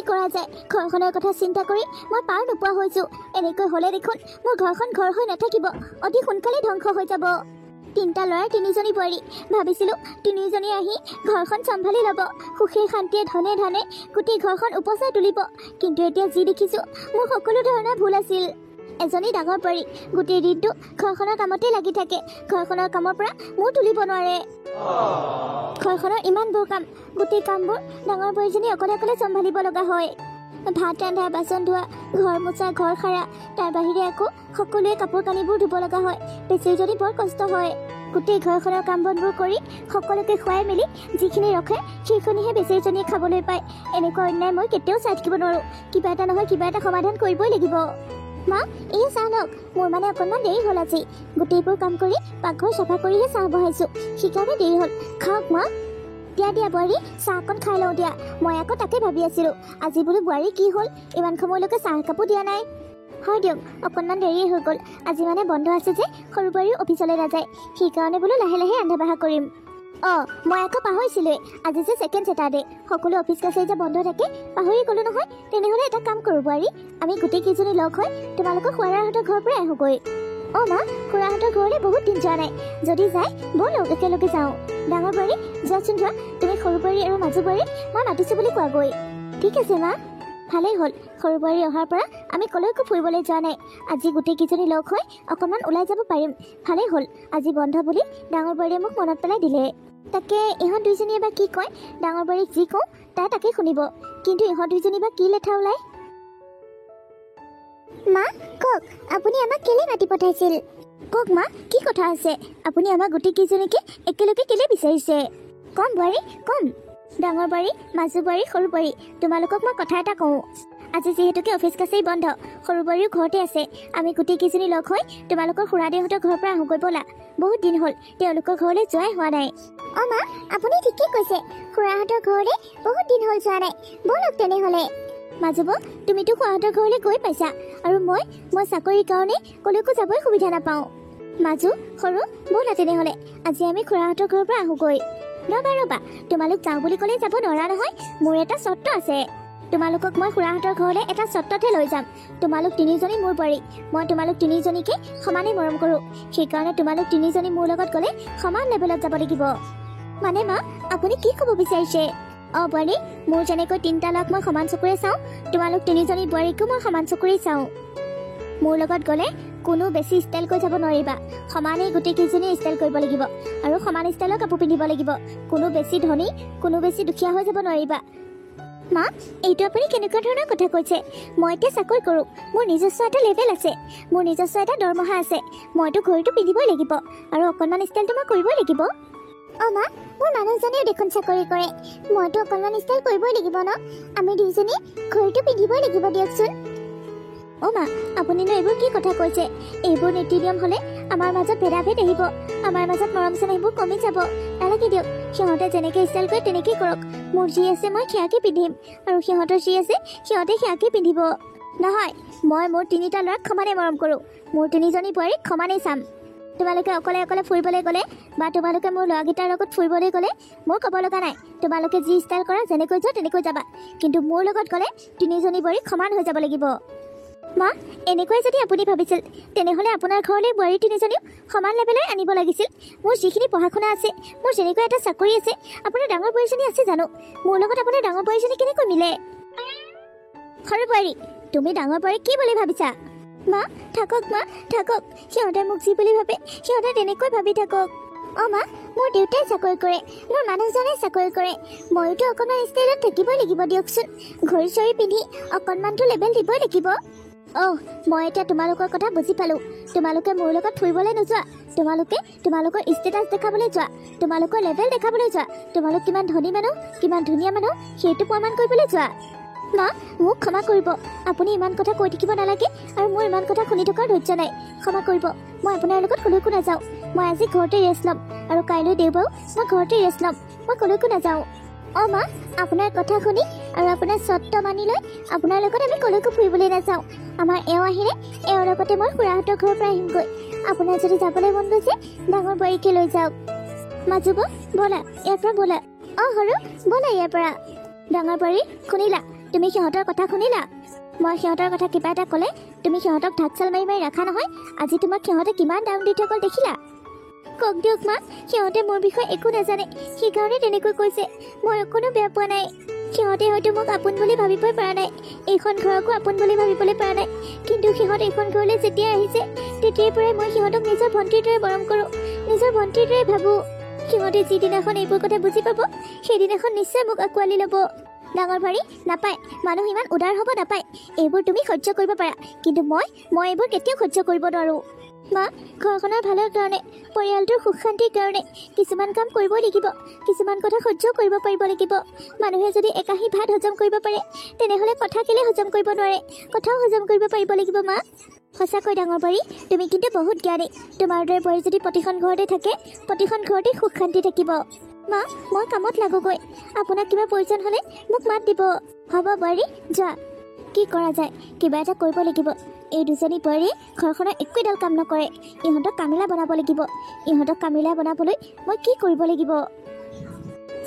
কৰা যায় ঘৰখনৰ কথা চিন্তা কৰি মই পাৰ নোপোৱা হৈছো এনেকৈ হলে দেখোন মোৰ ঘৰখন ঘৰ হৈ নাথাকিব অতি সোনকালে ধ্বংস হৈ যাব তিনিটা ল'ৰা তিনিজনী বোৱাৰী ভাবিছিলো তিনিজনী আহি ঘৰখন চম্ভালি ল'ব সুখে শান্তিয়ে ধনে ধনে গোটেই ঘৰখন উপচাই তুলিব কিন্তু এতিয়া যি দেখিছো মোৰ সকলো ধৰণৰ ভুল আছিল এজনী ডাঙৰ বোৱাৰী গোটেই দিনটো ঘৰখনৰ কামতে লাগি থাকে ঘৰখনৰ কামৰ পৰা মূৰ তুলিব নোৱাৰে ঘৰখনৰ ইমানবোৰ কাম গোটেই কামবোৰ ডাঙৰ বোৱাৰীজনী অকলে অকলে চম্ভালিব লগা হয় ভাত ৰন্ধা বাচন ধোৱা ঘৰ মোচা ঘৰ সাৰা তাৰ বাহিৰে আকৌ সকলোৱে কাপোৰ কানিবোৰ ধুব লগা হয় বেছিজনী বৰ কষ্ট হয় গোটেই ঘৰখনৰ কাম বনবোৰ কৰি সকলোকে খুৱাই মেলি যিখিনি ৰখে সেইখিনিহে বেছিজনীয়ে খাবলৈ পায় এনেকুৱা অন্যায় মই কেতিয়াও চাই থাকিব নোৱাৰো কিবা এটা নহয় কিবা এটা সমাধান কৰিবই লাগিব মা এই চাহ লওক মোৰ মানে অকণমান দেৰি হ'ল আজি গোটেইবোৰ কাম কৰি পাকঘৰ চাফা কৰিহে চাহ বহাইছো সেইকাৰণে দেৰি হ'ল খাওক মা দিয়া দিয়া বোৱাৰী চাহ অকণ খাই লওঁ দিয়া মই আকৌ তাকে ভাবি আছিলো আজি বোলো বোৱাৰী কি হ'ল ইমান সময়লৈকে চাহ একাপো দিয়া নাই হয় দিয়ক অকণমান দেৰি হৈ গ'ল আজি মানে বন্ধ আছে যে সৰু বোৱাৰীও অফিচলৈ নাযায় সেইকাৰণে বোলো লাহে লাহে ৰন্ধা বঢ়া কৰিম মই আকৌ পাহৰিছিলোৱেই আজি যে ছেকেণ্ড ছেটাৰডে সকলো অফিচ কাছাৰী যে বন্ধ থাকে পাহৰি গ'লো নহয় তেনেহ'লে এটা কাম কৰোঁ বোৱাৰী আমি গোটেইকেইজনী লগ হৈ তোমালোকৰ খুৰাহঁতৰ ঘৰৰ পৰাই আহোঁগৈ মা খুৰাহঁতৰ ঘৰলৈ বহুত দিন যোৱা নাই যদি যায় ব'লক একেলগে যাওঁ ডাঙৰ বোৱাৰী যোৱাচোন যোৱা তুমি সৰু বোৱাৰী আৰু মাজু বোৱাৰী মই মাতিছোঁ বুলি কোৱাগৈ ঠিক আছে মা ভালেই হ'ল সৰু বোৱাৰী অহাৰ পৰা আমি কলৈকো ফুৰিবলৈ যোৱা নাই আজি গোটেইকেইজনী লগ হৈ অকণমান ওলাই যাব পাৰিম ভালেই হ'ল আজি বন্ধ বুলি ডাঙৰ বোৱাৰীয়ে মোক মনত পেলাই দিলে তাকে ইহঁত দুইজনীয়ে বা কি কয় ডাঙৰ বোৱাৰীক যি কওঁ তাই তাকে শুনিব কিন্তু ইহঁত দুইজনী বা কি লেঠা ওলায় মা কওক আপুনি আমাক কেলে মাতি পঠাইছিল কওক মা কি কথা আছে আপুনি আমাক গোটেইকেইজনীকে একেলগে কেলে বিচাৰিছে কম বোৱাৰী কম ডাঙৰ বোৱাৰী মাজু বোৱাৰী সৰু বোৱাৰী তোমালোকক মই কথা এটা কওঁ আজি যিহেতুকে অফিচ কাছাৰী বন্ধ সৰু বোৱাৰীও ঘৰতে আছে আমি গোটেইকেইজনী লগ হৈ তোমালোকৰ খুৰাদেউহঁতৰ ঘৰৰ পৰা আহোঁগৈ ব'লা বহুত দিন হ'ল তেওঁলোকৰ ঘৰলৈ যোৱাই হোৱা নাই মা আপুনি ঠিকেই কৈছে খুৰাহঁতৰ ঘৰলৈ বহুত দিন হ'ল যোৱা নাই ব'লক তেনেহ'লে মাজু বৌ তুমিতো খুৰাহঁতৰ ঘৰলৈ গৈ পাইছা আৰু মই চাকৰিৰ কাৰণে কলৈকো যাবই সুবিধা নাপাওঁ মাজু সৰু ব'লা তেনেহ'লে আজি আমি খুৰাহঁতৰ ঘৰৰ পৰা আহোঁগৈ ৰ'বা তোমালোক যাওঁ বুলি ক'লে যাব নোৱাৰা নহয় মোৰ এটা চৰ্ত আছে তোমালোকক মই খুৰাহঁতৰ ঘৰলৈ এটা চৰ্ততহে লৈ যাম তোমালোক তিনিজনী মোৰ বোৱাৰী মই তোমালোক তিনিজনীকে সমানে মৰম কৰোঁ সেইকাৰণে তোমালোক তিনিজনী মোৰ লগত গ'লে সমান লেভেলত যাব লাগিব মানে মা আপুনি কি ক'ব বিচাৰিছে বোৱাৰী মোৰ যেনেকৈ তিনিটা ল'ৰাক মই সমান চকুৰে চাওঁ তোমালোক তিনিজনী বোৱাৰীকো মই সমান চকুৰে চাওঁ মোৰ লগত গ'লে কোনো বেছি ষ্টাইল কৰি যাব নোৱাৰিবা সমানেই গোটেইকেইজনী ষ্টাইল কৰিব লাগিব আৰু সমান ষ্টাইলৰ কাপোৰ পিন্ধিব লাগিব কোনো বেছি ধনী কোনো বেছি দুখীয়া হৈ যাব নোৱাৰিবা মা এইটো আপুনি কেনেকুৱা ধৰণৰ কথা কৈছে মই এতিয়া চাকৰি কৰোঁ মোৰ নিজস্ব এটা লেভেল আছে মোৰ নিজস্ব এটা দৰমহা আছে মইতো ঘড়ীটো পিন্ধিবই লাগিব আৰু অকণমান ষ্টাইলটো মই কৰিবই লাগিব মা মোৰ মানুহজনেও দেখোন চাকৰি কৰে মইতো অকণমান ষ্টাইল কৰিবই লাগিব ন আমি দুইজনী ঘড়ীটো পিন্ধিবই লাগিব দিয়কচোন মা আপুনিনো এইবোৰ কি কথা কৈছে এইবোৰ নীতি নিয়ম হ'লে আমাৰ মাজত ভেদাভেদ আহিব আমাৰ মাজত মৰম চেনেহবোৰ কমি যাব নালাগে দিয়ক সিহঁতে যেনেকৈ ষ্টাইল কৰে তেনেকেই কৰক মোৰ যি আছে মই সেয়াকে পিন্ধিম আৰু সিহঁতৰ যি আছে সিহঁতে সেয়াকে পিন্ধিব নহয় মই মোৰ তিনিটা ল'ৰাক সমানে মৰম কৰোঁ মোৰ তিনিজনী বোৱাৰীক সমানেই চাম তোমালোকে অকলে অকলে ফুৰিবলৈ গ'লে বা তোমালোকে মোৰ ল'ৰাকেইটাৰ লগত ফুৰিবলৈ গ'লে মোৰ ক'ব লগা নাই তোমালোকে যি ষ্টাইল কৰা যেনেকৈ যোৱা তেনেকৈ যাবা কিন্তু মোৰ লগত গ'লে তিনিজনী বোৱাৰীক সমান হৈ যাব লাগিব মা এনেকুৱাই যদি আপুনি ভাবিছিল তেনেহ'লে আপোনাৰ ঘৰলৈ বোৱাৰী তিনিজনীও সমান লেভেললৈ আনিব লাগিছিল মোৰ যিখিনি পঢ়া শুনা আছে মোৰ যেনেকৈ এটা চাকৰি আছে আপোনাৰ ডাঙৰ বোৱাৰীজনী আছে জানো মোৰ লগত আপোনাৰ ডাঙৰ বোৱাৰীজনী কেনেকৈ মিলে সৰু বোৱাৰী তুমি ডাঙৰ বোৱাৰীক কি বুলি ভাবিছা মা থাকক সিহঁতে মোক যি বুলি ভাবে সিহঁতে তেনেকৈ ভাবি থাকক মা মোৰ দেউতাই চাকৰি কৰে মোৰ মানুহজনে চাকৰি কৰে ময়োতো অকণমান ষ্টাইলত থাকিবই লাগিব দিয়কচোন ঘড়ী চৰি পিন্ধি অকণমানটো লেভেল দিবই লাগিব মই এতিয়া তোমালোকৰ কথা বুজি পালোঁ তোমালোকে মোৰ লগত ফুৰিবলৈ নোযোৱা তোমালোকে তোমালোকৰ ষ্টেটাছ দেখাবলৈ যোৱা তোমালোকৰ লেভেল দেখাবলৈ যোৱা তোমালোক কিমান ধনী মানুহ কিমান ধুনীয়া মানুহ সেইটো প্ৰমাণ কৰিবলৈ যোৱা মা মোক ক্ষমা কৰিব আপুনি ইমান কথা কৈ থাকিব নালাগে আৰু মোৰ ইমান কথা শুনি থকাৰ ধৈৰ্য নাই ক্ষমা কৰিব মই আপোনাৰ লগত কলৈকো নাযাওঁ মই আজি ঘৰতে ৰেষ্ট ল'ম আৰু কাইলৈ দেওবাৰো মই ঘৰতে ৰেষ্ট ল'ম মই কলৈকো নাযাওঁ মা আপোনাৰ কথা শুনি আৰু আপোনাৰ চৰ্ত মানি লৈ আপোনাৰ লগত আমি কলৈকো ফুৰিবলৈ নাযাওঁ আমাৰ এওঁ আহিলে এওঁৰ লগতে মই খুৰাহঁতৰ ঘৰৰ পৰা আহিমগৈ আপোনাৰ যদি যাবলৈ মন গৈছে ডাঙৰ বোৱাৰীকে লৈ যাওক মাজু বৌ ব'লা ইয়াৰ পৰা ব'লা সৰু ব'লা ইয়াৰ পৰা ডাঙৰ বোৱাৰী শুনিলা তুমি সিহঁতৰ কথা শুনিলা মই সিহঁতৰ কথা কিবা এটা ক'লে তুমি সিহঁতক ঢাকচাল মাৰি মাৰি ৰাখা নহয় আজি তোমাক সিহঁতে কিমান দাম দি থৈ গ'ল দেখিলা কক দিয়ক মা সিহঁতে মোৰ বিষয়ে একো নাজানে সেইকাৰণে তেনেকৈ কৈছে মই অকণো বেয়া পোৱা নাই সিহঁতে হয়তো মোক আপোন বুলি ভাবিবই পৰা নাই এইখন ঘৰকো আপোন বুলি ভাবিবলৈ পৰা নাই কিন্তু সিহঁত এইখন ঘৰলৈ যেতিয়া আহিছে তেতিয়াৰ পৰাই মই সিহঁতক নিজৰ ভণ্টিৰ দৰে মৰম কৰোঁ নিজৰ ভণ্টিৰ দৰে ভাবোঁ সিহঁতে যিদিনাখন এইবোৰ কথা বুজি পাব সেইদিনাখন নিশ্চয় মোক আঁকোৱালি ল'ব ডাঙৰ ভাৰী নাপায় মানুহ ইমান উদাৰ হ'ব নাপায় এইবোৰ তুমি সহ্য কৰিব পাৰা কিন্তু মই এইবোৰ কেতিয়াও সহ্য কৰিব নোৱাৰোঁ মা ঘৰখনৰ ভালৰ কাৰণে পৰিয়ালটোৰ সুখ শান্তিৰ কাৰণে কিছুমান কাম কৰিবই লাগিব কিছুমান কথা সহ্য কৰিব পাৰিব লাগিব মানুহে যদি একাহী ভাত হজম কৰিব পাৰে তেনেহ'লে কথা কেলে হজম কৰিব নোৱাৰে কথাও হজম কৰিব পাৰিব লাগিব মা সঁচাকৈ ডাঙৰ বাৰী তুমি কিন্তু বহুত জ্ঞানী তোমাৰ দৰে বোৱাৰী যদি প্ৰতিখন ঘৰতে থাকে প্ৰতিখন ঘৰতে সুখ শান্তি থাকিব মা মই কামত লাগোগৈ আপোনাক কিবা প্ৰয়োজন হ'লে মোক মাত দিব হ'ব বোৱাৰী যোৱা কি কৰা যায় কিবা এটা কৰিব লাগিব এই দুজনী বোৱাৰীয়ে ঘৰখনৰ একোডাল কাম নকৰে ইহঁতক কামিলা বনাব লাগিব ইহঁতক কামিলা বনাবলৈ মই কি কৰিব লাগিব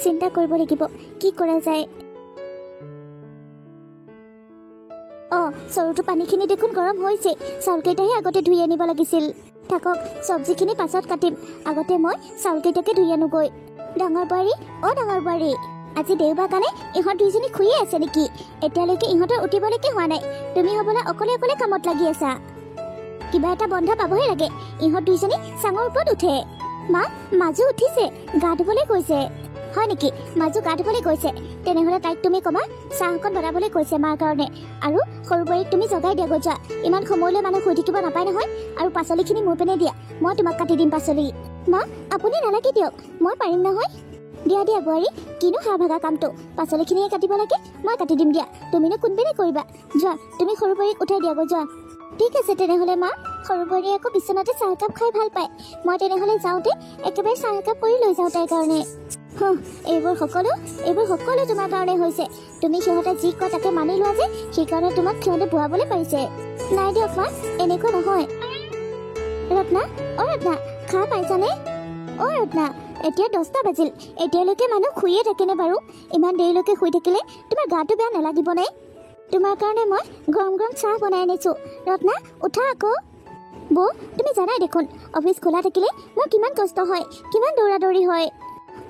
চিন্তা কৰিব লাগিব কি কৰা যায় চৰুটো পানীখিনি দেখোন গৰম হৈছে চাউলকেইটাহে আগতে ধুই আনিব লাগিছিল থাকক চব্জিখিনি পাছত কাটিম আগতে মই চাউলকেইটাকে ধুই আনোগৈ ডাঙৰ বোৱাৰী ডাঙৰ বোৱাৰী আজি দেওবাৰ কাৰণে ইহঁত দুইজনী শুয়ে আছে নেকি এতিয়ালৈকে ইহঁতৰ উঠিবলৈকে হোৱা নাই তুমি হ'বলা অকলে অকলে কামত লাগি আছা কিবা এটা বন্ধ পাবহে লাগে ইহঁত দুইজনী চাঙৰ ওপৰত উঠে মা মাজু উঠিছে গা ধুবলৈ গৈছে হয় নেকি মাজু গা ধুবলৈ গৈছে তেনেহ'লে তাইক তুমি কবা চাহ অকণ বনাবলৈ কৈছে মাৰ কাৰণে আৰু সৰু বোৱাৰীক তুমি জগাই দিয়া গৈ যোৱা ইমান সময়লৈ মানুহ শুই থাকিব নাপায় নহয় আৰু পাচলিখিনি মোৰ পিনে দিয়া মই তোমাক কাটি দিম পাচলি মা আপুনি নালাগে দিয়ক মই পাৰিম নহয় দিয়া দিয়া বোৱাৰী কিনো হাঁহ ভাগা কামটো পাচলিখিনিয়ে কাটিব লাগে মই কাটি দিম দিয়া তুমিনো কোনপিনে কৰিবা যোৱা তুমি সৰু বোৱাৰীক উঠাই দিয়া গৈ যোৱা ঠিক আছে তেনেহ'লে মা সৰু বোৱাৰীয়ে আকৌ বিচনাতে চাহ একাপ খাই ভাল পায় মই তেনেহ'লে যাওঁতে একেবাৰে চাহ একাপ কৰি লৈ যাওঁ তাইৰ কাৰণে এইবোৰ সকলো তোমাৰ কাৰণে হৈছে তুমি সিহঁতে যি কয় তাকে মানি লোৱা যে সেইকাৰণে তোমাক সিহঁতে বুৱাবলৈ পাৰিছে নাই দিয়ক মা এনেকুৱা নহয় ৰত্না ৰত্না খা পাইছানে ৰত্না এতিয়া 10টা বাজিল এতিয়ালৈকে মানুহ শুইয়ে থাকেনে বাৰু ইমান দেৰিলৈকে শুই থাকিলে তোমাৰ গাটো বেয়া নালাগিবনে তোমাৰ কাৰণে মই গৰম গৰম চাহ বনাই আনিছোঁ ৰত্না উঠা আকৌ বৌ তুমি জানাই দেখোন অফিচ খোলা থাকিলে মোৰ কিমান কষ্ট হয় কিমান দৌৰা দৌৰি হয়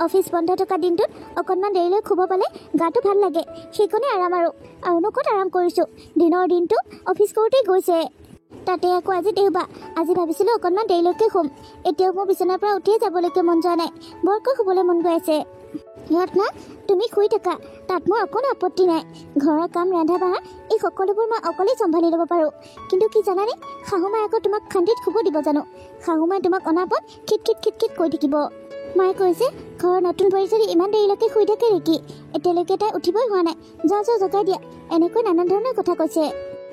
অফিচ বন্ধ থকা দিনটোত অকণমান দেৰিলৈ শুব পালে গাটো ভাল লাগে সেইকণে আৰাম আৰুনো ক'ত আৰাম কৰিছোঁ দিনৰ দিনটো অফিচ কৰোঁতেই গৈছে তাতে আকৌ আজি দেওবাৰ আজি ভাবিছিলোঁ অকণমান দেৰিলৈকে শুম এতিয়াও মোৰ বিচনাৰ পৰা উঠিয়ে যাবলৈকে মন যোৱা নাই বৰকৈ শুবলৈ মন গৈ আছে ৰত্না তুমি শুই থাকা তাত মোৰ অকণো আপত্তি নাই ঘৰৰ কাম ৰন্ধা বঢ়া এই সকলোবোৰ মই অকলেই চম্ভালি ল'ব পাৰোঁ কিন্তু কি জানানে শাহুমাই আকৌ তোমাক শান্তিত শুব দিব জানো শাহুমাই তোমাক অনাপত খিট খিট খিট খিট কৈ থাকিব মায়ে কৈছে ঘৰৰ নতুন বোৱাৰী যদি ইমান দেৰিলৈকে শুই থাকে নেকি এতিয়ালৈকে তাই উঠিবই হোৱা নাই যোৱা জগাই দিয়া এনেকৈ নানান ধৰণৰ কথা কৈছে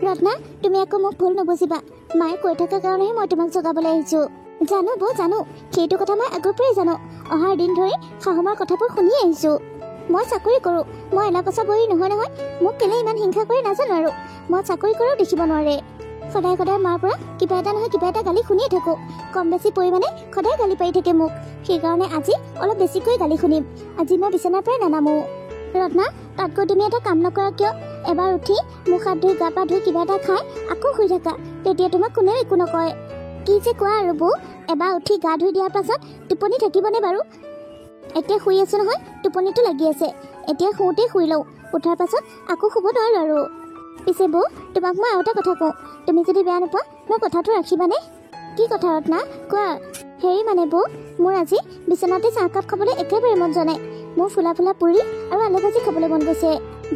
ৰত্না তুমি আকৌ মোক ভুল নুবুজিবা মায়ে কৈ থকাৰ কাৰণেহে মই তোমাক জগাবলৈ আহিছোঁ জানো বৌ জানো সেইটো কথা মই আগৰ পৰাই জানো অহাৰ দিন ধৰি শাহুমাৰ কথাবোৰ শুনি আহিছোঁ মই চাকৰি কৰোঁ মই এলা পচা বোৱাৰী নহয় মোক কেলে ইমান হিংসা কৰি নাজানো আৰু মই চাকৰি কৰিও দেখিব নোৱাৰে সদায় সদায় মাৰ পৰা কিবা এটা নহয় কিবা এটা গালি শুনিয়ে থাকোঁ কম বেছি পৰিমাণে সদায় গালি পাৰি থাকে মোক সেইকাৰণে আজি অলপ বেছিকৈ গালি শুনিম আজি মই বিচনাৰ পৰাই নানামো ৰত্না তাতকৈ তুমি এটা কাম নকৰা কিয় এবাৰ উঠি মুখ হাত ধুই গা পা ধুই কিবা এটা খাই আকৌ শুই থাকা তেতিয়া তোমাক কোনেও একো নকয় কি যে কোৱা আৰু বৌ এবাৰ উঠি গা ধুই দিয়াৰ পাছত টোপনি থাকিবনে বাৰু এতিয়া শুই আছোঁ নহয় টোপনিটো লাগি আছে এতিয়া শুওঁতেই শুই লওঁ উঠাৰ পাছত আকৌ শুব নোৱাৰোঁ আৰু পিছে বৌ তোমাক মই আৰু এটা কথা কওঁ তুমি যদি বেয়া নোপোৱা মোৰ কথাটো ৰাখিবানে কি কথা ৰত্না কোৱা হেৰি মানে বৌ মোৰ আজি বিচনাতে চাহকাপ খাবলৈ একেবাৰে মন যোৱা নাই মোৰ ফুলা ফুলা পুৰি আৰু আলু ভাজি খাবলৈ মন গৈছে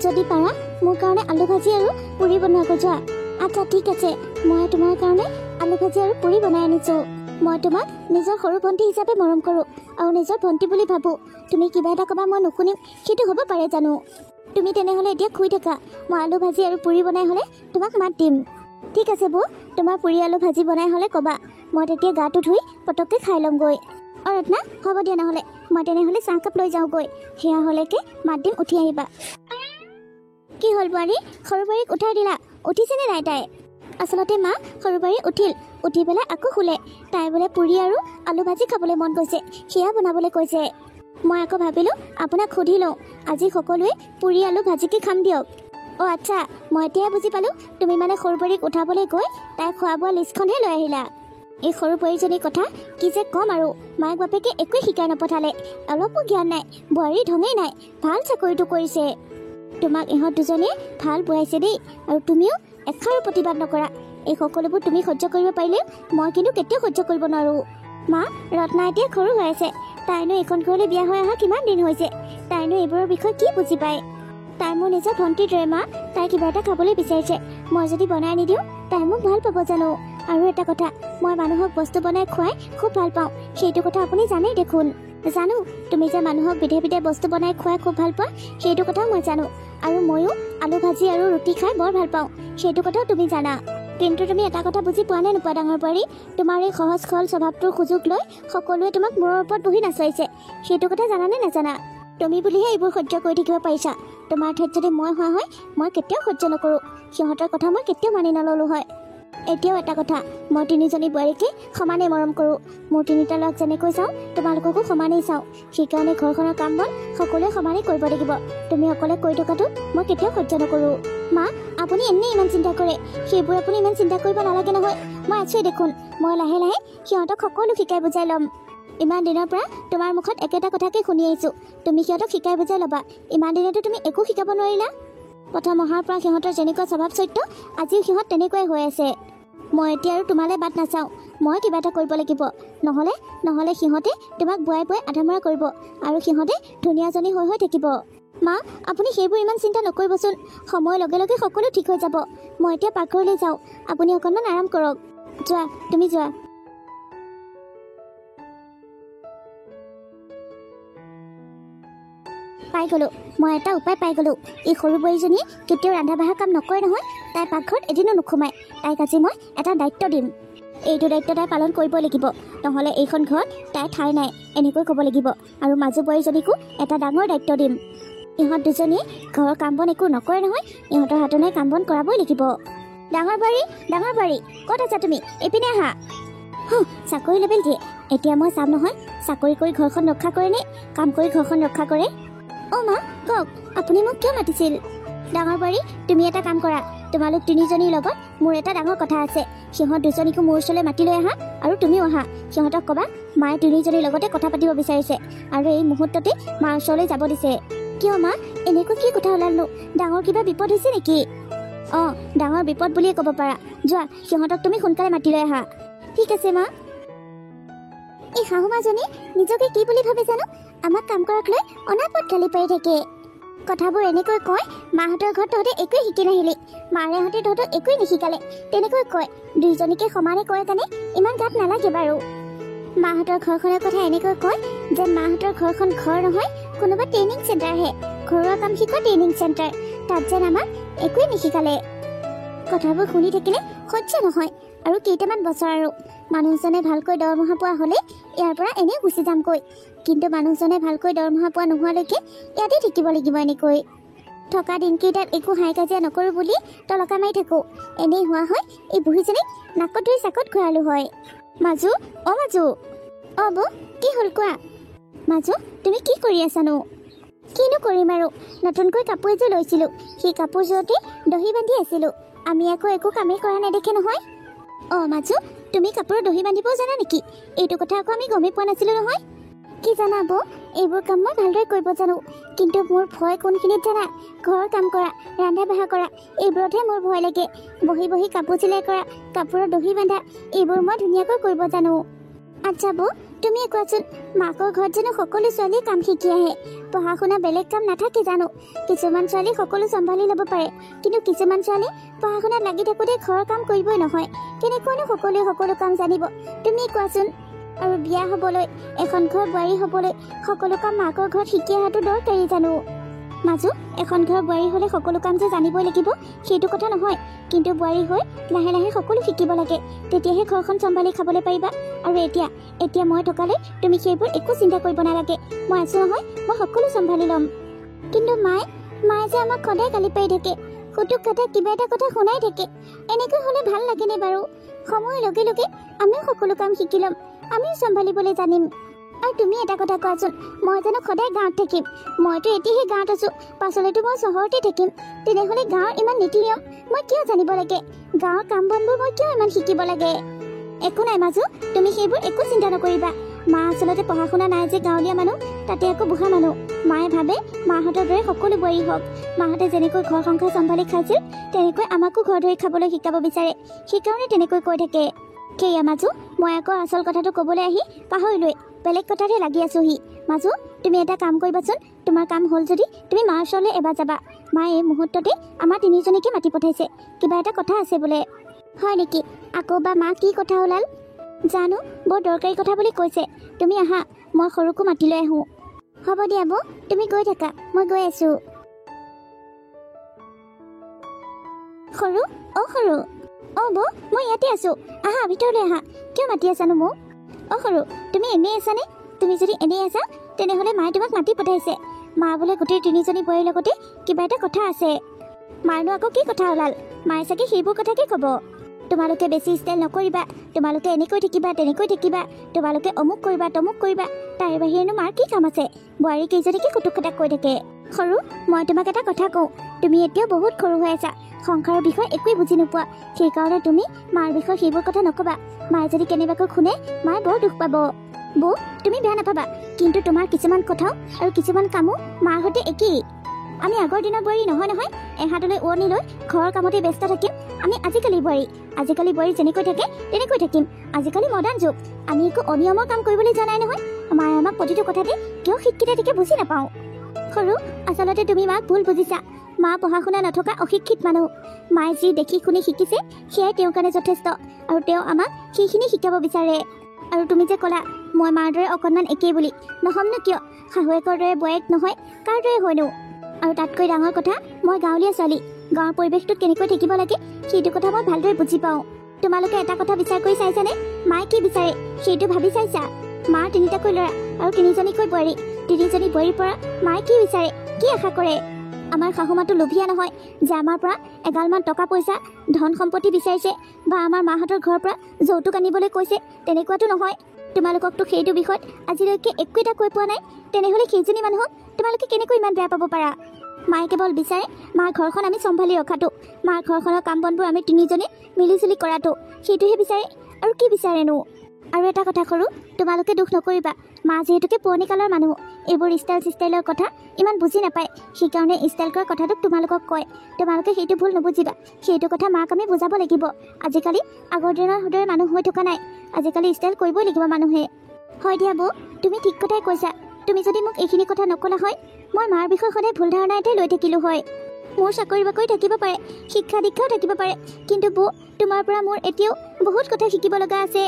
যদি পাৰা মোৰ কাৰণে আলু ভাজি আৰু পুৰি বনোৱা যোৱা আচ্ছা ঠিক আছে মই তোমাৰ কাৰণে আলু ভাজি আৰু পুৰি বনাই আনিছোঁ মই তোমাক নিজৰ সৰু ভণ্টি হিচাপে মৰম কৰোঁ আৰু নিজৰ ভণ্টি বুলি ভাবোঁ তুমি কিবা এটা ক'বা মই নুশুনিম সেইটো হ'ব পাৰে জানো তুমি তেনেহ'লে এতিয়া শুই থাকা মই আলু ভাজি আৰু পুৰি বনাই হ'লে তোমাক মাত দিম ঠিক আছে বৌ তোমাৰ পুৰি আলু ভাজি বনাই হ'লে ক'বা মই তেতিয়া গাটো ধুই পটককৈ খাই ল'মগৈ ৰত্না হ'ব দিয়া নহ'লে মই তেনেহ'লে চাহকাপ লৈ যাওঁগৈ সেয়া হ'লেকে মাত দিম উঠি আহিবা কি হ'ল বোৱাৰী সৰু বোৱাৰীক উঠাই দিলা উঠিছেনে নাই তাই আচলতে মা সৰু বোৱাৰী উঠি পেলাই আকৌ শুলে তাই বোলে পুৰি আৰু আলু ভাজি খাবলৈ মন গৈছে সেয়া বনাবলৈ কৈছে মই আকৌ ভাবিলোঁ আপোনাক সুধি লওঁ আজি সকলোৱে পুৰি আলু ভাজিকে খাম দিয়ক অ' আচ্ছা, মই এতিয়াহে বুজি পালোঁ তুমি মানে সৰু বোৱাৰীক উঠাবলৈ গৈ তাইৰ খোৱা বোৱা লিষ্টখনহে লৈ আহিলা। এই সৰু বোৱাৰীজনীৰ কথা কি যে ক'ম আৰু, মাক বাপেকে একোৱে শিকাই নপঠালে, অলপো জ্ঞান নাই, বোৱাৰীৰ ঢঙেই নাই, ভাল চাকৰিটো কৰিছে। তোমাক ইহঁত দুজনীয়ে ভাল বুঢ়াইছে দেই, আৰু তুমিও এষাৰো প্ৰতিবাদ নকৰা। এই সকলোবোৰ তুমি সহ্য কৰিব পাৰিলেও মই কিন্তু কেতিয়াও সহ্য কৰিব নোৱাৰোঁ। মা, ৰত্না এতিয়া সৰু হৈ আছে, তাইনো এইখন ঘৰলৈ বিয়া হৈ অহা কিমান দিন হৈছে, তাইনো এইবোৰৰ বিষয়ে কি বুজি পায়। তাই মোৰ নিজৰ ভণ্টিৰ দৰে মা, তাই কিবা এটা খাবলৈ বিচাৰিছে, মই যদি বনাই নিদিওঁ তাই মোক ভাল পাব জানো? আৰু এটা কথা, মই মানুহক বস্তু বনাই খুৱাই খুব ভাল পাওঁ, সেইটো কথা আপুনি জানেই দেখোন। জানো, তুমি যে মানুহক বিধে বিধে বস্তু বনাই খুৱাই খুব ভাল পোৱা, সেইটো কথাও মই জানো। আৰু ময়ো আলু ভাজি আৰু ৰুটি খাই বৰ ভাল পাওঁ, সেইটো কথাও তুমি জানা। কিন্তু তুমি এটা কথা বুজি পোৱা নে নোপোৱা ডাঙৰ বোৱাৰী, তোমাৰ এই সহজ সৰল স্বভাৱটোৰ সুযোগ লৈ সকলোৱে তোমাক মূৰৰ ওপৰত বহি নাচাইছে, সেইটো কথা জানানে নাজানা? তুমি বুলিহে এইবোৰ সহ্য কৰি থাকিব পাৰিছা, তোমাৰ ঠাইত যদি মই হোৱা হয় মই কেতিয়াও সহ্য নকৰোঁ, সিহঁতৰ কথা মই কেতিয়াও মানি নললোঁ হয়। এতিয়াও এটা কথা, মই তিনিজনী বোৱাৰীকে সমানেই মৰম কৰোঁ, মোৰ তিনিটা ল'ৰাক যেনেকৈ চাওঁ তোমালোককো সমানেই চাওঁ, সেইকাৰণে ঘৰখনৰ কাম বন সকলোৱে সমানেই কৰিব লাগিব। তুমি অকলে কৰি থকাটো মই কেতিয়াও সহ্য নকৰোঁ। মা, আপুনি এনেই ইমান চিন্তা কৰে, সেইবোৰ আপুনি ইমান চিন্তা কৰিব নালাগে নহয়, মই আছোৱেই দেখোন। মই লাহে লাহে সিহঁতক সকলো শিকাই বুজাই ল'ম। ইমান দিনৰ পৰা তোমাৰ মুখত একেটা কথাকে শুনি আহিছোঁ, তুমি সিহঁতক শিকাই বুজাই ল'বা। ইমান দিনেতো তুমি একো শিকাব নোৱাৰিলা। প্ৰথম অহাৰ পৰা সিহঁতৰ যেনেকুৱা স্বভাৱ চৰিত্ৰ, আজিও সিহঁত তেনেকুৱাই হৈ আছে। মই এতিয়া আৰু তোমালৈ বাট নাচাওঁ, মই কিবা এটা কৰিব লাগিব, নহ'লে সিহঁতে তোমাক বুৱাই বুৱাই আধামৰা কৰিব, আৰু সিহঁতে ধুনীয়াজনী হৈ থাকিব। মা, আপুনি সেইবোৰ ইমান চিন্তা নকৰিবচোন, সময়ৰ লগে লগে সকলো ঠিক হৈ যাব। মই এতিয়া পাকঘৰলৈ যাওঁ, আপুনি অকণমান আৰাম কৰক। যোৱা, তুমি যোৱা। পাই গ'লোঁ, মই এটা উপায় পাই গ'লোঁ। এই সৰু বোৱাৰীজনীয়ে কেতিয়াও ৰন্ধা বঢ়া কাম নকৰে নহয়, তাই পাকঘৰত এদিনো নোসোমায়। তাইক আজি মই এটা দায়িত্ব দিম, এইটো দায়িত্ব তাই পালন কৰিবই লাগিব, নহ'লে এইখন ঘৰত তাইৰ ঠাই নাই, এনেকৈ ক'ব লাগিব। আৰু মাজু বোৱাৰীজনীকো এটা ডাঙৰ দায়িত্ব দিম, ইহঁত দুজনীয়ে ঘৰৰ কাম বন একো নকৰে নহয়, ইহঁতৰ হাতনে কাম বন কৰাবই লাগিব। ডাঙৰ বোৱাৰী, ক'ত আছা তুমি? এইপিনে আহা। চাকৰি লেবেল দিয়ে, এতিয়া মই চাম নহয় চাকৰি কৰি ঘৰখন ৰক্ষা কৰে নে কাম কৰি ঘৰখন ৰক্ষা কৰে। অ' মা, কওক, আপুনি মোক কিয় মাতিছিল? ডাঙৰ বোৱাৰী, তুমি এটা কাম কৰা, তোমালোক তিনিজনীৰ লগত মোৰ এটা ডাঙৰ কথা আছে, সিহঁত দুজনীকো মোৰ ওচৰলৈ মাতি লৈ আহা, আৰু তুমিও আহা। সিহঁতক ক'বা মায়ে তিনিজনীৰ লগতে কথা পাতিব বিচাৰিছে, আৰু এই মুহূৰ্ততে মাৰ ওচৰলৈ যাব দিছে। কিয় মা, এনেকৈ কি কথা ওলালনো? ডাঙৰ কিবা বিপদ হৈছে নেকি? অঁ, ডাঙৰ বিপদ বুলিয়ে ক'ব পাৰা। যোৱা, সিহঁতক তুমি সোনকালে মাতি লৈ আহা। ঠিক আছে মা। এই শাহুমাজনী নিজকে কি বুলি ভাবে জানো, আমাক কাম কৰাক লৈ অনাপত গালি পাৰি থাকে। কথাবোৰ এনেকৈ কয়, মাহঁতৰ ঘৰত তহঁতে একোৱে শিকি নাহিলি, মাৰেহঁতে তহঁতক একোৱে নিশিকালে, তেনেকৈ কয়। দুইজনীকে সমানে কয় কাৰণে ইমান গাত নালাগে বাৰু। মাহঁতৰ ঘৰখনৰ কথা এনেকৈ কয় যে মাহঁতৰ ঘৰখন ঘৰ নহয়, কোনোবা ট্ৰেইনিং চেণ্টাৰহে, ঘৰুৱা কাম শিকোৱা ট্ৰেইনিং চেণ্টাৰ, তাত যেন আমাক একোৱে নিশিকালে। কথাবোৰ শুনি থাকিলে সহ্য নহয়, আৰু কেইটামান বছৰ আৰু মানুহজনে ভালকৈ দৰমহা পোৱা হ'লে ইয়াৰ পৰা এনেই গুচি যামকৈ, কিন্তু মানুহজনে ভালকৈ দৰমহা পোৱা নোহোৱালৈকে ইয়াতে থাকিব লাগিব। এনেকৈ থকা দিনকেইটাত একো হাই কাজিয়া নকৰোঁ বুলি তলকা মাৰি থাকোঁ, এনেই হোৱা হয় এই বুঢ়ীজনীক নাকত ধৰি চাকত ঘূৰালোঁ হয়। মাজু, অ' মাজু। অ' বৌ, কি হ'ল কোৱা? মাজু, তুমি কি কৰি আছানো? কিনো কৰিম আৰু, নতুনকৈ কাপোৰ এযোৰ লৈছিলোঁ, সেই কাপোৰযোৰতে দহি বান্ধি আছিলোঁ। আমি আকৌ একো কামেই কৰা নেদেখে নহয়। অ' মাজু, তুমি কাপোৰৰ দহি বান্ধিবও জানা নেকি? এইটো কথা আকৌ আমি গমেই পোৱা নাছিলোঁ নহয়। কি জানা বৌ, এইবোৰ কাম মই ভালদৰে কৰিব জানো, কিন্তু মোৰ ভয় কোনখিনিত জানা? ঘৰৰ কাম কৰা, ৰন্ধা বঢ়া কৰা, এইবোৰতহে মোৰ ভয় লাগে। বহি বহি কাপোৰ চিলাই কৰা, কাপোৰৰ দহি বান্ধা, এইবোৰ মই ধুনীয়াকৈ কৰিব জানো। আচ্ছা বৌ, তুমিয়ে কোৱাচোন, মাকৰ ঘৰত জানো সকলো ছোৱালীয়ে কাম শিকি আহে? পঢ়া শুনা বেলেগ কাম নাথাকে জানো? কিছুমান ছোৱালী সকলো চম্ভালি ল'ব পাৰে, কিন্তু কিছুমান ছোৱালী পঢ়া শুনাত লাগি থাকোঁতে ঘৰৰ কাম কৰিবই নহয়, কেনেকৈনো সকলোৱে সকলো কাম জানিব? তুমিয়ে কোৱাচোন। আৰু বিয়া হ'বলৈ, এখন ঘৰ বোৱাৰী হ'বলৈ সকলো কাম মাকৰ ঘৰত শিকি অহাটো দৰকাৰী জানো? মাজু, এখন ঘৰ বোৱাৰী হ'লে সকলো কাম যে জানিবই লাগিব সেইটো কথা নহয়, কিন্তু বোৱাৰী হৈ লাহে লাহে সকলো শিকিব লাগে, তেতিয়াহে ঘৰখন চম্ভালি খাবলৈ পাৰিবা। আৰু এতিয়া মই থকালৈ তুমি সেইবোৰ একো চিন্তা কৰিব নালাগে, মই আছোঁ নহয়, মই সকলো চম্ভালি ল'ম। কিন্তু মায়ে যে আমাক সদায় গালি পাৰি থাকে, সুতুক কাটা কিবা এটা কথা শুনাই থাকে, এনেকৈ হ'লে ভাল লাগেনে বাৰু? সময়ৰ লগে লগে আমিও সকলো কাম শিকি ল'ম, আমিও চম্ভালিবলৈ জানিম। আৰু তুমি এটা কথা কোৱাচোন, মই জানো সদায় গাঁৱত থাকিম? মইতো এতিয়াহে গাঁৱত আছো, পাছলৈতো মই চহৰতে থাকিম। তেনেহ'লে গাঁৱৰ ইমান নীতি নিয়ম মই কিয় জানিব লাগে? গাঁৱৰ কাম বনবোৰ মই কিয় ইমান শিকিব লাগে? একো নাই মাজু, তুমি সেইবোৰ একো চিন্তা নকৰিবা। মা আচলতে পঢ়া শুনা নাই যে, গাঁৱলীয়া মানুহ, তাতে আকৌ বুঢ়া মানুহ। মায়ে ভাবে মাহঁতৰ দৰে সকলো বোৱাৰী হওক। মাহঁতে যেনেকৈ ঘৰ সংসাৰ চম্ভালি খাইছিল, তেনেকৈ আমাকো ঘৰ ধৰি খাবলৈ শিকাব বিচাৰে। সেইকাৰণে তেনেকৈ কৈ থাকে। সেয়া মাজু, মই আকৌ আচল কথাটো ক'বলৈ আহি পাহৰিলোৱে, বেলেগ কথাতে লাগি আছোহি। মাজু, তুমি এটা কাম কৰিবাচোন। তোমাৰ কাম হ'ল যদি তুমি মাৰ ওচৰলৈ এবাৰ যাবা। মায়ে এই মুহূৰ্ততে আমাৰ তিনিজনীকে মাতি পঠাইছে, কিবা এটা কথা আছে বোলে। হয় নেকি? আকৌ বা মা কি কথা ওলাল জানো, বৰ দৰকাৰী কথা বুলি কৈছে। তুমি আহা, মই সৰুকো মাতি লৈ আহোঁ। হ'ব দিয়া বৌ, তুমি গৈ থাকা, মই গৈ আছোঁ। সৰু, সৰু। বৌ, মই ইয়াতে আছোঁ, আহা ভিতৰলৈ আহা। কিয় মাতি আছানো মোক? সৰু, তুমি এনেই আছানে? তুমি যদি এনেই আছা, তেনেহ'লে মায়ে তোমাক মাতি পঠাইছে। মা বোলে গোটেই তিনিজনী বোৱাৰীৰ লগতে কিবা এটা কথা আছে। মাৰনো আকৌ কি কথা ওলাল? মায়ে চাগে সেইবোৰ কথাকে ক'ব। তোমালোকে বেছি ষ্টাইল নকৰিবা, তোমালোকে এনেকৈ থাকিবা, তেনেকৈ থাকিবা, তোমালোকে অমুক কৰিবা, তমুক কৰিবা। তাৰে বাহিৰেনো মাৰ কি কাম আছে? বোৱাৰী কেইজনীকে কুটুক কুটাক কৈ থাকে। সৰু, মই তোমাক এটা কথা কওঁ, তুমি এতিয়াও বহুত সৰু হৈ আছা, সংসাৰৰ বিষয়ে একোৱেই বুজি নোপোৱা। সেইকাৰণে তুমি মাৰ বিষয়ে সেইবোৰ কথা নক'বা। মায়ে যদি কেনেবাকৈ শুনে, মায়ে বৰ দুখ পাব। বৌ, তুমি বেয়া নাপাবা, কিন্তু তোমাৰ কিছুমান কথাও আৰু কিছুমান কামো মাৰ সৈতে একেই। আমি আগৰ দিনৰ বোৱাৰী নহয় নহয়, এহাতলৈ উৱনি লৈ ঘৰৰ কামতে ব্যস্ত থাকিম। আমি আজিকালি বোৱাৰী যেনেকৈ থাকে তেনেকৈ থাকিম। আজিকালি মডাৰ্ণ যুগ, আমি একো অনিয়মৰ কাম কৰিবলৈ জানাই নহয়। মায়ে আমাক প্ৰতিটো কথাতে কিয় শিক্ষিত থাকে বুজি নাপাওঁ। সৰু, আচলতে তুমি মাক ভুল বুজিছা। মা পঢ়া শুনা নথকা অশিক্ষিত মানুহ। মায়ে যি দেখি শুনি শিকিছে, সেয়াই তেওঁৰ কাৰণে যথেষ্ট, আৰু তেওঁ আমাক সেইখিনি শিকাব বিচাৰে। আৰু তুমি যে ক'লা মই মাৰ দৰে অকণমান একেই বুলি, নহ'মনো কিয়? শাহুৱেকৰ দৰে বোৱাৰীক নহয়, কাৰ দৰে হয়নো? আৰু তাতকৈ ডাঙৰ কথা, মই গাঁৱলীয়া ছোৱালী। গাঁৱৰ পৰিৱেশটোত কেনেকৈ থাকিব লাগে সেইটো কথা মই ভালদৰে বুজি পাওঁ। তোমালোকে এটা কথা বিচাৰ কৰি চাইছানে? মায়ে কি বিচাৰে সেইটো ভাবি চাইছা? মাৰ তিনিটাকৈ ল'ৰা আৰু তিনিজনীকৈ বোৱাৰী। তিনিজনী বোৱাৰীৰ পৰা মায়ে কি বিচাৰে, কি আশা কৰে? আমাৰ শাহুমাটো লোভীয়া নহয় যে আমাৰ পৰা এগালমান টকা পইচা ধন সম্পত্তি বিচাৰিছে, বা আমাৰ মাহঁতৰ ঘৰৰ পৰা যৌতুক আনিবলৈ কৈছে, তেনেকুৱাতো নহয়। তোমালোককতো সেইটো বিষয়ত আজিলৈকে একো এটা কৈ পোৱা নাই। তেনেহ'লে সেইজনী মানুহক তোমালোকে কেনেকৈ ইমান বেয়া পাব পাৰা? মায়ে কেৱল বিচাৰে মাৰ ঘৰখন আমি চম্ভালি ৰখাটো, মাৰ ঘৰখনৰ কাম বনবোৰ আমি তিনিজনী মিলি জুলি কৰাটো, সেইটোহে বিচাৰে। আৰু কি বিচাৰেনো? আৰু এটা কথা সৰু, তোমালোকে দুখ নকৰিবা, মা যিহেতুকে পুৰণি কালৰ মানুহ, এইবোৰ ষ্টাইলৰ কথা ইমান বুজি নাপায়। সেইকাৰণে ষ্টাইল কৰা কথাটোক তোমালোকক কয়। তোমালোকে সেইটো ভুল নুবুজিবা, সেইটো কথা মাক আমি বুজাব লাগিব। আজিকালি আগৰ দিনৰ দৰে মানুহ হৈ থকা নাই, আজিকালি ষ্টাইল কৰিবই লাগিব মানুহে। হয় দিয়া বৌ, তুমি ঠিক কথাই কৈছা। তুমি যদি মোক এইখিনি কথা নকলা হয়, মই মাৰ বিষয়ে সদায় ভুল ধাৰণা এটাই লৈ থাকিলোঁ হয়। মোৰ চাকৰি বাকৰি থাকিব পাৰে, শিক্ষা দীক্ষাও থাকিব পাৰে, কিন্তু বৌ, তোমাৰ পৰা মোৰ এতিয়াও বহুত কথা শিকিব লগা আছে।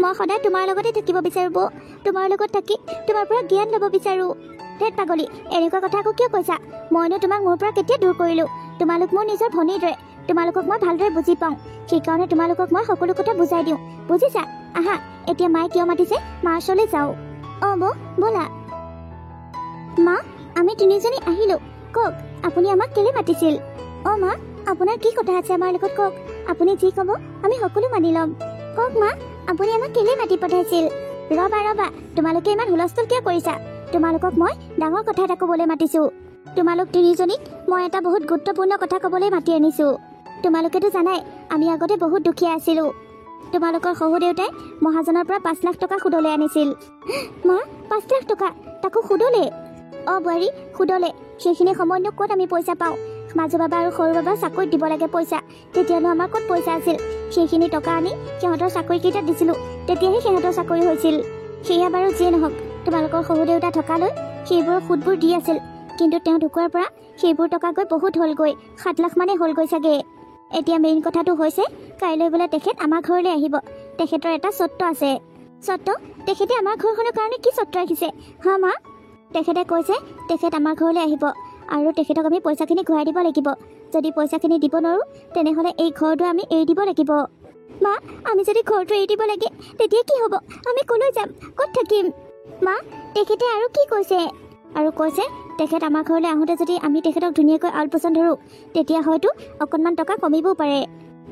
মই সদায় তোমাৰ লগতে থাকিব বিচাৰোঁ বৌ, তোমাৰ লগত থাকি তোমাৰ পৰা জ্ঞান ল'ব বিচাৰোঁ। ধেত পাগলী, এনেকুৱা কথা আকৌ কিয় কৈছা? মইনো তোমাক মোৰ পৰা কেতিয়া দূৰ কৰিলোঁ? তোমালোক মোৰ নিজৰ ভনীৰ দৰে, তোমালোকক মই ভালদৰে বুজি পাওঁ। সেইকাৰণে তোমালোকক মই সকলো কথা বুজাই দিওঁ, বুজিছা? আহা, এতিয়া মায়ে কিয় মাতিছে, মাৰ ওচৰলৈ যাওঁ। বৌ, ব'লা। মা, আমি তিনিজনী আহিলোঁ। কওক, আপুনি আমাক কেলে মাতিছিল? মা, আপোনাৰ কি কথা আছে আমাৰ লগত কওক। আপুনি যি ক'ব আমি সকলো মানি ল'ম। কওক মা, আপুনি আমাক কেলে মাতি পঠাইছিল? ৰ'বা, তোমালোকে ইমান হুলস্থুল কিয় কৰিছা? তোমালোকক মই ডাঙৰ কথা এটা ক'বলৈ মাতিছোঁ। তোমালোক তিনিজনীক মই এটা বহুত গুৰুত্বপূৰ্ণ কথা ক'বলৈ মাতি আনিছোঁ। তোমালোকেতো জানাই আমি আগতে বহুত দুখীয়া আছিলোঁ। তোমালোকৰ শহুৰ দেউতাই মহাজনৰ পৰা 5 লাখ টকা সুদলৈ আনিছিল। মা, 5 লাখ টকা? তাকো সুদলে? বোৱাৰী, সুদলে। সেইখিনি সময়তনো ক'ত আমি পইচা পাওঁ? মাজু বাবা আৰু সৰু বাবা চাকৰিত দিব লাগে পইচা, তেতিয়ানো আমাৰ ক'ত পইচা আছিল? সেইখিনি টকা আনি সিহঁতৰ চাকৰিকেইটাত দিছিলোঁ, তেতিয়াহে সিহঁতৰ চাকৰি হৈছিল। সেয়া বাৰু যিয়ে নহওক, তোমালোকৰ শহুৰ দেউতা থকালৈ সেইবোৰৰ সুদবোৰ দি আছিল, কিন্তু তেওঁ ঢুকোৱাৰ পৰা সেইবোৰ টকা গৈ বহুত হ'লগৈ, 7 লাখ মানে হ'লগৈ চাগে। এতিয়া মেইন কথাটো হৈছে, কাইলৈ বোলে তেখেত আমাৰ ঘৰলৈ আহিব। তেখেতৰ এটা চৰ্ত আছে। চৰ্ত? তেখেতে আমাৰ ঘৰখনৰ কাৰণে কি চৰ্ত ৰাখিছে? হা মা? তেখেতে কৈছে তেখেত আমাৰ ঘৰলৈ আহিব, আৰু তেখেতক আমি পইচাখিনি ঘূৰাই দিব লাগিব। যদি পইচাখিনি দিব নোৱাৰোঁ, তেনেহ'লে এই ঘৰটো আমি এৰি দিব লাগিব। মা, আমি যদি ঘৰটো এৰি দিব লাগে, তেতিয়া কি হ'ব? আমি ক'লৈ যাম, ক'ত থাকিম? মা, তেখেতে আৰু কি কৈছে? আৰু কৈছে তেখেত আমাৰ ঘৰলৈ আহোঁতে যদি আমি তেখেতক ধুনীয়াকৈ আলপৈচান ধৰোঁ, তেতিয়া হয়তো অকণমান টকা কমিবও পাৰে।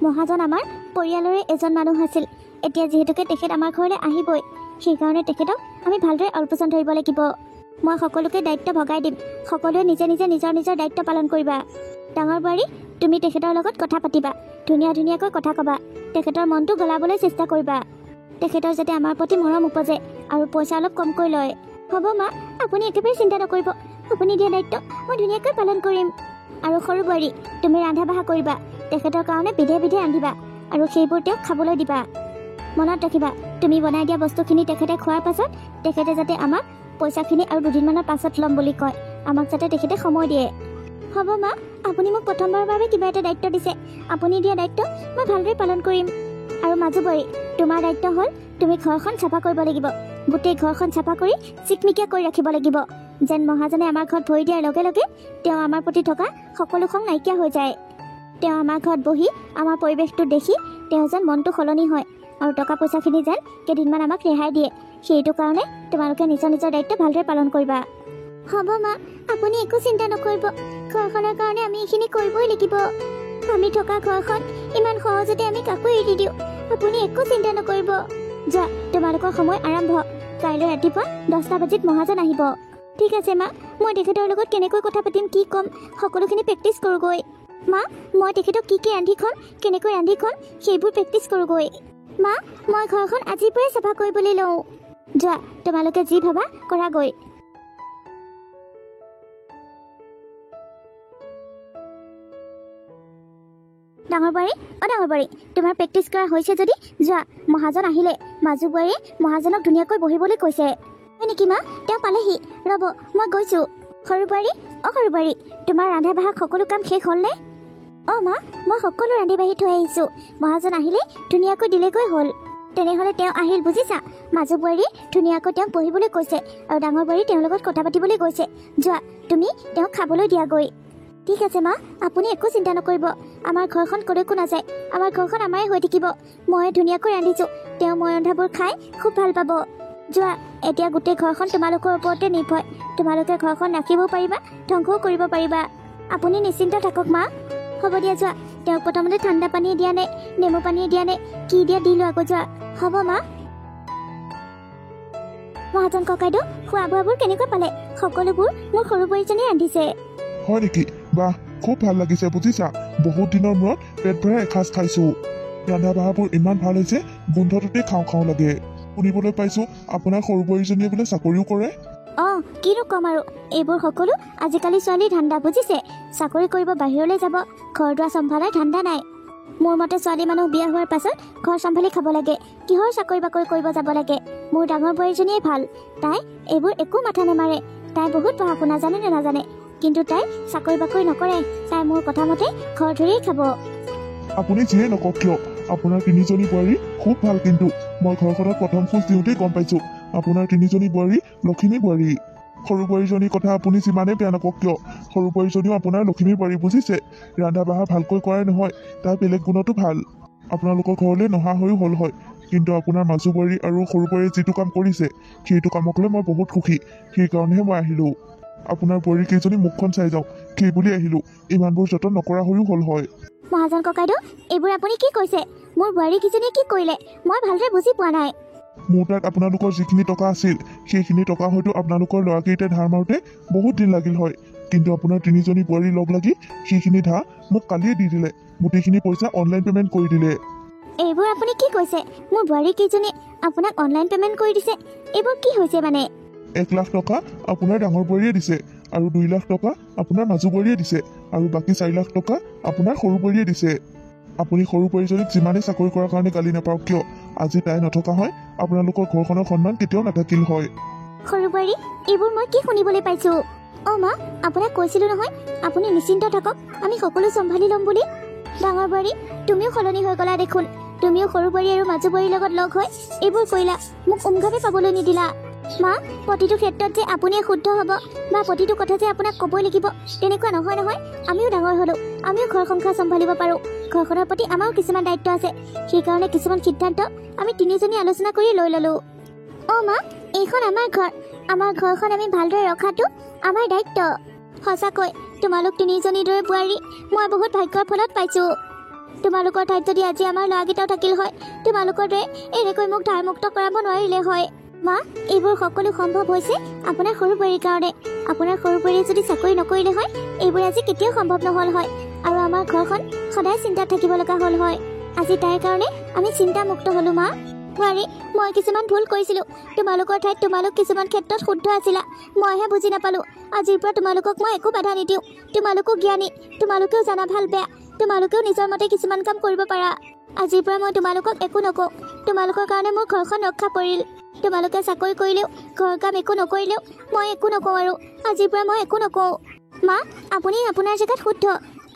মহাজন আমাৰ পৰিয়ালৰে এজন মানুহ আছিল। এতিয়া যিহেতুকে তেখেত আমাৰ ঘৰলৈ আহিবই, সেইকাৰণে তেখেতক আমি ভালদৰে অলপোচন ধৰিব লাগিব। মই সকলোকে দায়িত্ব ভগাই দিম। সকলোৱে নিজে নিজে নিজৰ নিজৰ দায়িত্ব পালন কৰিবা। ডাঙৰ বোৱাৰী, তুমি তেখেতৰ লগত কথা পাতিবা, ধুনীয়াকৈ কথা ক'বা, তেখেতৰ মনটো গলাবলৈ চেষ্টা কৰিবা। তেখেতৰ যাতে আমাৰ প্ৰতি মৰম উপজে আৰু পইচা অলপ কমকৈ লয়। হ'ব মা, আপুনি একেবাৰে চিন্তা নকৰিব। আপুনি দিয়া দায়িত্ব মই ধুনীয়াকৈ পালন কৰিম। আৰু সৰু বোৱাৰী, তুমি ৰন্ধা বঢ়া কৰিবা, তেখেতৰ কাৰণে বিধে বিধে ৰান্ধিবা আৰু সেইবোৰ তেওঁক খাবলৈ দিবা। মনত ৰাখিবা, তুমি বনাই দিয়া বস্তুখিনি তেখেতে খোৱাৰ পাছত তেখেতে যাতে আমাক পইচাখিনি আৰু দুদিনমানৰ পাছত ল'ম বুলি কয়, আমাক যাতে তেখেতে সময় দিয়ে। হ'ব মা, আপুনি মোক প্ৰথমবাৰৰ বাবে কিবা এটা দায়িত্ব দিছে। আপুনি দিয়া দায়িত্ব মই ভালদৰে পালন কৰিম। আৰু মাজু বোৱাৰী, তোমাৰ দায়িত্ব হ'ল তুমি ঘৰখন চাফা কৰিব লাগিব। গোটেই ঘৰখন চাফা কৰি চিকমিকিয়া কৰি ৰাখিব লাগিব, যেন মহাজনে আমাৰ ঘৰত ভৰি দিয়াৰ লগে লগে তেওঁ আমাৰ প্ৰতি থকা সকলো খং নাইকিয়া হৈ যায়। তেওঁ আমাৰ ঘৰত বহি আমাৰ পৰিৱেশটো দেখি তেওঁ যেন মনটো সলনি হয় আৰু টকা পইচাখিনি যেন কেইদিনমান আমাক ৰেহাই দিয়ে। সেইটো কাৰণে তোমালোকে নিজৰ নিজৰ দায়িত্ব ভালদৰে পালন কৰিবা। হ'ব মা, আপুনি একো চিন্তা নকৰিব। ঘৰখনৰ কাৰণে আমি এইখিনি কৰিবই লাগিব। আমি থকা ঘৰখন ইমান সহজতে আমি কাকো এৰি দিওঁ। আপুনি একো চিন্তা নকৰিব। যা, তোমালোকৰ সময় আৰম্ভ। কাইলৈ ৰাতিপুৱা 10টা বজাত মহাজন আহিব। ঠিক আছে মা, মই তেখেতৰ লগত কেনেকৈ কথা পাতিম, কি ক'ম, সকলোখিনি প্ৰেক্টিচ কৰোঁগৈ। মা, মই তেখেতক কি ৰান্ধি খুৱাম, কেনেকৈ ৰান্ধি খুৱাম, সেইবোৰ প্ৰেক্টিচ কৰোঁগৈ। মা, মই ঘৰখন আজিৰ পৰাই চাফা কৰিবলৈ লওঁ। যোৱা, তোমালোকে যি ভাবা কৰাগৈ। ডাঙৰ বোৱাৰী, ডাঙৰ বোৱাৰী, তোমাৰ প্ৰেক্টিচ কৰা হৈছে যদি যোৱা। মহাজন আহিলে। মাজু বোৱাৰীয়ে মহাজনক ধুনীয়াকৈ বহিবলৈ কৈছে। হয় নেকি মা? তেওঁ পালেহি। ৰ'ব, মই গৈছোঁ। সৰু বোৱাৰী, সৰু বোৱাৰী, তোমাৰ ৰন্ধা বঢ়া সকলো কাম শেষ হ'লনে? মা, মই সকলো ৰান্ধি বাঢ়ি থৈ আহিছোঁ। মহাজন আহিলে ধুনীয়াকৈ দিলেগৈ হ'ল। তেনেহ'লে তেওঁ আহিল, বুজিছা? মাজু বোৱাৰীয়ে ধুনীয়াকৈ তেওঁক বহিবলৈ কৈছে আৰু ডাঙৰ বোৱাৰী তেওঁৰ লগত কথা পাতিবলৈ গৈছে। যোৱা, তুমি তেওঁক খাবলৈ দিয়াগৈ। ঠিক আছে মা, আপুনি একো চিন্তা নকৰিব। আমাৰ ঘৰখন ক'লৈকো নাযায়। আমাৰ ঘৰখন আমাৰে হৈ থাকিব। মই ধুনীয়াকৈ ৰান্ধিছোঁ। তেওঁ মই ৰন্ধাবোৰ খাই খুব ভাল পাব। যোৱা, এতিয়া গোটেই ঘৰখন তোমালোকৰ ওপৰতে নিৰ্ভৰ। তোমালোকে ঘৰখন ৰাখিবও পাৰিবা, ধ্বংসও কৰিব পাৰিবা। আপুনি নিশ্চিন্ত থাকক মা। হ'ব দিয়া, যোৱা। তেওঁক প্ৰথমতে ঠাণ্ডা পানীয়ে দিয়া নে নেমু পানীয়ে দিয়া নে কি দিয়া দি লোৱা, আকৌ যোৱা। হ'ব মা। মহাজন ককাইদেউ, খোৱা বোৱাবোৰ কেনেকৈ পালে? সকলোবোৰ মোৰ সৰু বোৱাৰীজনীয়ে ৰান্ধিছে। হয় নেকি? বাহ, খুব ভাল লাগিছে, বুজিছা? বহুত দিনৰ মূৰত পেট ভৰাই এসাঁজ খাইছোঁ। ৰন্ধা বঢ়াবোৰ ইমান ভাল হৈছে, গোন্ধটোতে খাওঁ খাওঁ লাগে। শুনিবলৈ পাইছোঁ আপোনাৰ সৰু বোৱাৰীজনীয়ে বোলে চাকৰিও কৰে। কিনো ক'ম আৰু, এইবোৰ সকলো আজিকালি ছোৱালীৰ ধান্দা, বুজিছে? চাকৰি কৰিব বাহিৰলৈ যাব, ঘৰ দুৱাৰ চম্ভালাৰ ধান্দা নাই। মোৰ মতে ছোৱালী মানুহ বিয়া হোৱাৰ পাছত ঘৰ চম্ভালি খাব লাগে। কিহৰ চাকৰি বাকৰি কৰিব যাব লাগে? মোৰ ডাঙৰ বোৱাৰীজনীয়ে ভাল। তাই এইবোৰ একো মাথা নেমাৰে। তাই বহুত পঢ়া শুনা জানে নে নাজানে, কিন্তু তাই চাকৰি বাকৰি নকৰে। তাই মোৰ কথা মতে ঘৰ ধৰিয়েই খাব। আপুনি যিয়ে নকওক কিয়, আপোনাৰ তিনিজনী বোৱাৰী খুব ভাল। কিন্তু মই ঘৰখনত প্ৰথম খোজ দিওঁতেই গম পাইছোঁ আপোনাৰ তিনিজনী বোৱাৰী লখিমী বোৱাৰী। সৰু বোৱাৰীজনীৰ কথা আপুনি যিমানেই বেয়া নকওক কিয়, সৰু বোৱাৰীজনীও আপোনাৰ লখিমী বোৱাৰী, বুজিছে? ৰন্ধা বঢ়া ভালকৈ কৰাই নহয়, তাই বেলেগ গুণতো ভাল। আপোনালোকৰ ঘৰলৈ নহা হৈও হ'ল হয়, কিন্তু আপোনাৰ মাজু বোৱাৰী আৰু সৰু বোৱাৰীয়ে যিটো কাম কৰিছে, সেইটো কামক লৈ মই বহুত সুখী। সেইকাৰণেহে মই আহিলোঁ। আপোনাৰ বোৱাৰী কেইজনী মুখখন চাই যাওঁ, সেই বুলি আহিলোঁ। ইমানবোৰ যতন নকৰা হৈও হ'ল হয়। মহাজন ককাইদেউ, এইবোৰ আপুনি কি কৈছে? মোৰ বোৱাৰী কেইজনীয়ে কি কৰিলে? মই ভালদৰে বুজি পোৱা নাই। মোৰ তাত আপোনালোকৰ যিখিনি টকা আছিল, সেইখিনি টকা হয়তো আপোনালোকৰ ল'ৰাকেইটাই ধাৰ মাৰোঁতে বহুত দিন লাগিল হয়, কিন্তু আপোনাৰ তিনিজনী বোৱাৰী লগ লাগি সেইখিনি ধাৰ মোক কালিয়ে দি দিলে। গোটেইখিনি পইচা অনলাইন পে'মেণ্ট কৰি দিলে। এইবোৰ আপুনি কি কৈছে? মোৰ বোৱাৰী কেইজনীয়ে আপোনাক অনলাইন পে'মেণ্ট কৰি দিছে? এইবোৰ কি হৈছে মানে? 1 লাখ টকা আপোনাৰ ডাঙৰ বোৱাৰীয়ে দিছে আৰু 2 লাখ টকা আপোনাৰ মাজু বোৱাৰীয়ে দিছে আৰু বাকী 4 লাখ টকা আপোনাৰ সৰু বোৱাৰীয়ে দিছে। আপুনি সৰু বোৱাৰীজনীক যিমানেই চাকৰি কৰাৰ কাৰণে গালি নাপাওক কিয়, আজি তাই নথকা হয় আপোনালোকৰ ঘৰখনৰ সন্মান কেতিয়াও নাথাকিল হয়। সৰু বোৱাৰী, এইবোৰ মই কি শুনিবলৈ পাইছোঁ? মা, আপোনাক কৈছিলোঁ নহয়, আপুনি নিশ্চিন্ত থাকক, আমি সকলো চম্ভালি ল'ম বুলি। ডাঙৰ বোৱাৰী, তুমিও সলনি হৈ গ'লা দেখোন। তুমিও সৰু বোৱাৰী আৰু মাজু বোৱাৰীৰ লগত লগ হৈ এইবোৰ কৰিলা, মোক উমঘামে পাবলৈ নিদিলা। মা, প্ৰতিটো ক্ষেত্ৰত যে আপুনিয়ে শুদ্ধ হ'ব বা প্ৰতিটো কথা যে আপোনাক ক'বই লাগিব তেনেকুৱা নহয় নহয়। আমিও ডাঙৰ হ'লোঁ, আমিও ঘৰ সংসাৰ চম্ভালিব পাৰোঁ। ঘৰখনৰ প্ৰতি আমাৰো কিছুমান দায়িত্ব আছে। সেইকাৰণে কিছুমান সিদ্ধান্ত আমি তিনিজনী আলোচনা কৰি লৈ ল'লোঁ। মা, এইখন আমাৰ ঘৰ। আমাৰ ঘৰখন আমি ভালদৰে ৰখাটো আমাৰ দায়িত্ব। সঁচাকৈ তোমালোক তিনিজনীৰ দৰে বোৱাৰী মই বহুত ভাগ্যৰ ফলত পাইছোঁ। তোমালোকৰ ঠাইত যদি আজি আমাৰ ল'ৰাকেইটাও থাকিল হয়, তোমালোকৰ দৰে এনেকৈ মোক ধাৰমুক্ত কৰাব নোৱাৰিলে হয়। মা এইবোৰ সকলো সম্ভৱ হৈছে আপোনাৰ সৰু বোৱাৰীৰ কাৰণে আপোনাৰ সৰু বোৱাৰীয়ে যদি চাকৰি নকৰিলে হয় এইবোৰ আজি কেতিয়াও সম্ভৱ নহ'ল হয় আৰু আমাৰ ঘৰখন সদায় চিন্তাত থাকিব লগা হ'ল হয় আজি তাইৰ কাৰণে আমি চিন্তামুক্ত হ'লো মা বোৱাৰী মই কিছুমান ভুল কৰিছিলোঁ তোমালোকৰ ঠাইত তোমালোক কিছুমান ক্ষেত্ৰত শুদ্ধ আছিলা মইহে বুজি নাপালোঁ আজিৰ পৰা তোমালোকক মই একো বাধা নিদিওঁ তোমালোকো জ্ঞানী তোমালোকেও জানা ভাল বেয়া তোমালোকেও নিজৰ মতে কিছুমান কাম কৰিব পাৰা আজিৰ পৰা মই তোমালোকক একো নকওঁ তোমালোকৰ কাৰণে মোৰ ঘৰখন ৰক্ষা পৰিল তোমালোকে চাকৰি কৰিলেও ঘৰ কাম একো নকৰিলেও মই একো নকওঁ আৰু আজিৰ পৰা মই একো নকওঁ মা আপুনি আপোনাৰ জেগাত শুদ্ধ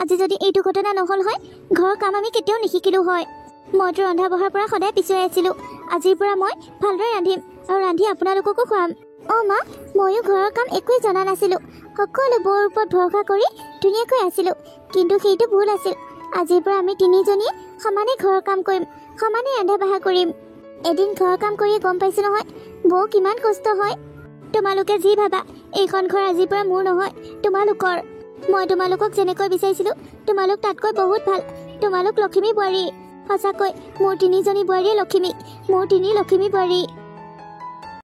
আজি যদি এইটো ঘটনা নহ'ল হয় ঘৰৰ কাম আমি কেতিয়াও নিশিকিলোঁ হয় মইতো ৰন্ধা বঢ়াৰ পৰা সদায় পিছুৱাই আছিলোঁ আজিৰ পৰা মই ভালদৰে ৰান্ধিম আৰু ৰান্ধি আপোনালোককো খুৱাম অঁ মা ময়ো ঘৰৰ কাম একোৱেই জনা নাছিলোঁ সকলো বৌৰ ওপৰত ভৰসা কৰি ধুনীয়াকৈ আছিলোঁ কিন্তু সেইটো ভুল আছিল আজিৰ পৰা আমি তিনিজনীয়ে সমানে ঘৰৰ কাম কৰিম সমানে ৰন্ধা বঢ়া কৰিম এদিন ঘৰৰ কাম কৰিয়ে গম পাইছোঁ নহয় বৌ কিমান কষ্ট হয় তোমালোকে যি ভাবা এইখন ঘৰ আজিৰ পৰা মোৰ নহয় তোমালোকৰ মই তোমালোকক যেনেকৈ বিচাৰিছিলোঁ তোমালোক তাতকৈ বহুত ভাল তোমালোক লখিমী বোৱাৰী সঁচাকৈ মোৰ তিনিজনী বোৱাৰীয়ে লখিমী মোৰ তিনি লখিমী বোৱাৰী